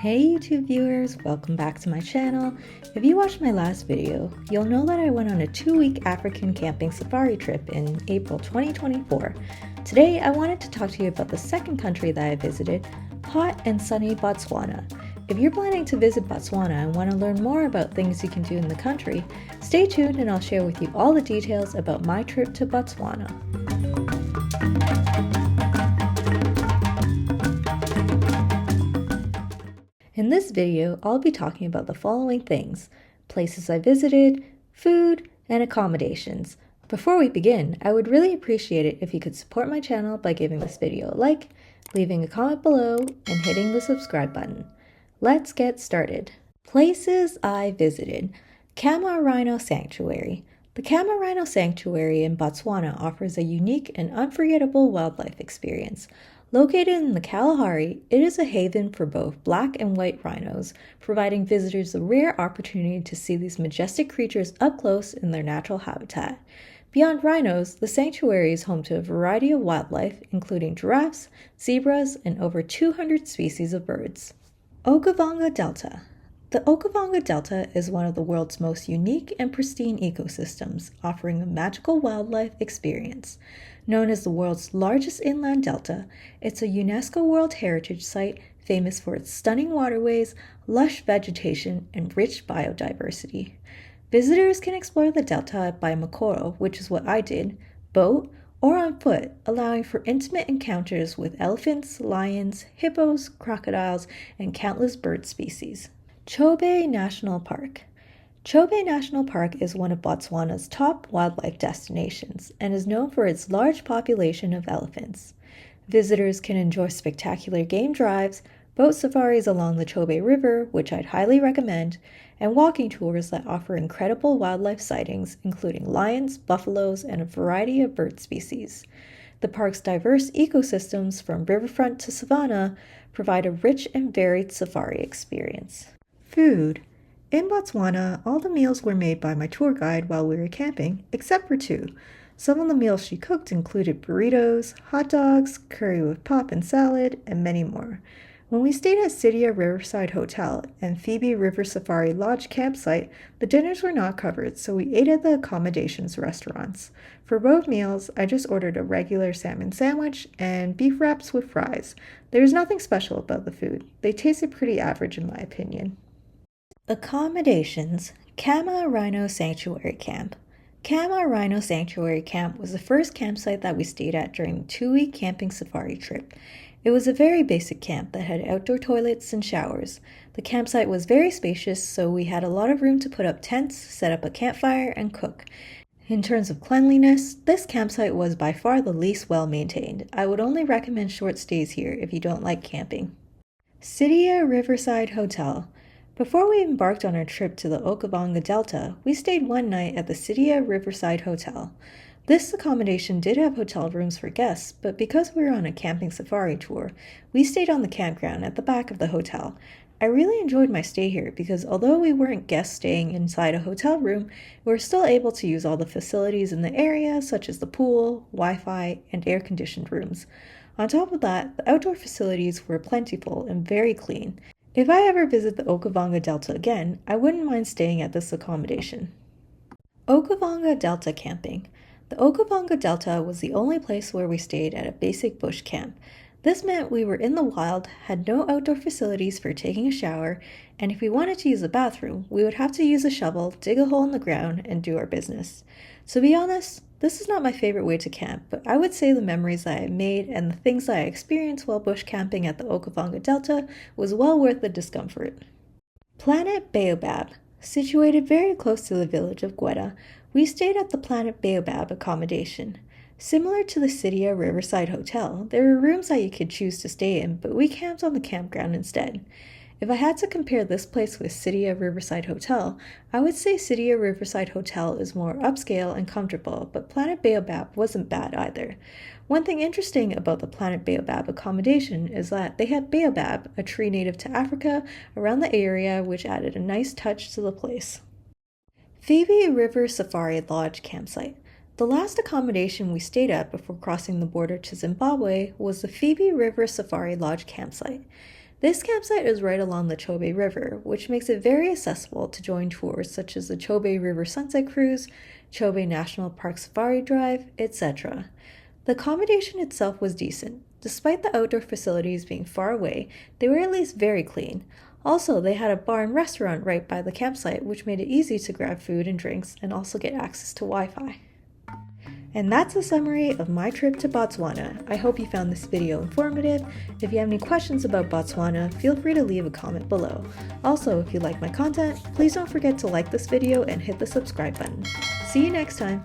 Hey YouTube viewers, welcome back to my channel. If you watched my last video, you'll know that I went on a 2-week African camping safari trip in April 2024. Today I wanted to talk to you about the second country that I visited, hot and sunny Botswana. If you're planning to visit Botswana and want to learn more about things you can do in the country, stay tuned and I'll share with you all the details about my trip to Botswana. In this video, I'll be talking about the following things: places I visited, food, and accommodations. Before we begin, I would really appreciate it if you could support my channel by giving this video a like, leaving a comment below, and hitting the subscribe button. Let's get started. Places I visited. Kama Rhino Sanctuary. The Kama Rhino Sanctuary in Botswana offers a unique and unforgettable wildlife experience. Located in the Kalahari, it is a haven for both black and white rhinos, providing visitors a rare opportunity to see these majestic creatures up close in their natural habitat. Beyond rhinos, the sanctuary is home to a variety of wildlife, including giraffes, zebras, and over 200 species of birds. Okavango Delta. The Okavango Delta is one of the world's most unique and pristine ecosystems, offering a magical wildlife experience. Known as the world's largest inland delta, it's a UNESCO World Heritage Site famous for its stunning waterways, lush vegetation, and rich biodiversity. Visitors can explore the delta by mokoro, which is what I did, boat, or on foot, allowing for intimate encounters with elephants, lions, hippos, crocodiles, and countless bird species. Chobe National Park. Chobe National Park is one of Botswana's top wildlife destinations and is known for its large population of elephants. Visitors can enjoy spectacular game drives, boat safaris along the Chobe River, which I'd highly recommend, and walking tours that offer incredible wildlife sightings, including lions, buffaloes, and a variety of bird species. The park's diverse ecosystems, from riverfront to savanna, provide a rich and varied safari experience. Food. In Botswana, all the meals were made by my tour guide while we were camping, except for two. Some of the meals she cooked included burritos, hot dogs, curry with pop and salad, and many more. When we stayed at Sidia Riverside Hotel and Phoebe River Safari Lodge campsite, the dinners were not covered, so we ate at the accommodations restaurants. For both meals, I just ordered a regular salmon sandwich and beef wraps with fries. There was nothing special about the food. They tasted pretty average in my opinion. Accommodations. Kama Rhino Sanctuary Camp. Kama Rhino Sanctuary Camp was the first campsite that we stayed at during the 2-week camping safari trip. It was a very basic camp that had outdoor toilets and showers. The campsite was very spacious, so we had a lot of room to put up tents, set up a campfire, and cook. In terms of cleanliness, this campsite was by far the least well maintained. I would only recommend short stays here if you don't like camping. Sidia Riverside Hotel. Before we embarked on our trip to the Okavango Delta, we stayed one night at the Sidia Riverside Hotel. This accommodation did have hotel rooms for guests, but because we were on a camping safari tour, we stayed on the campground at the back of the hotel. I really enjoyed my stay here because although we weren't guests staying inside a hotel room, we were still able to use all the facilities in the area, such as the pool, Wi-Fi, and air-conditioned rooms. On top of that, the outdoor facilities were plentiful and very clean. If I ever visit the Okavango Delta again, I wouldn't mind staying at this accommodation. Okavango Delta Camping. The Okavango Delta was the only place where we stayed at a basic bush camp. This meant we were in the wild, had no outdoor facilities for taking a shower, and if we wanted to use the bathroom, we would have to use a shovel, dig a hole in the ground, and do our business. To be honest, this is not my favorite way to camp, but I would say the memories that I made and the things that I experienced while bush camping at the Okavango Delta was well worth the discomfort. Planet Baobab. Situated very close to the village of Gweda, we stayed at the Planet Baobab accommodation. Similar to the Sidia Riverside Hotel, there were rooms that you could choose to stay in, but we camped on the campground instead. If I had to compare this place with Sidia Riverside Hotel, I would say Sidia Riverside Hotel is more upscale and comfortable, but Planet Baobab wasn't bad either. One thing interesting about the Planet Baobab accommodation is that they had baobab, a tree native to Africa, around the area, which added a nice touch to the place. Phoebe River Safari Lodge Campsite. The last accommodation we stayed at before crossing the border to Zimbabwe was the Phoebe River Safari Lodge Campsite. This campsite is right along the Chobe River, which makes it very accessible to join tours such as the Chobe River Sunset Cruise, Chobe National Park Safari Drive, etc. The accommodation itself was decent. Despite the outdoor facilities being far away, they were at least very clean. Also, they had a bar and restaurant right by the campsite, which made it easy to grab food and drinks and also get access to Wi-Fi. And that's a summary of my trip to Botswana. I hope you found this video informative. If you have any questions about Botswana, feel free to leave a comment below. Also, if you like my content, please don't forget to like this video and hit the subscribe button. See you next time!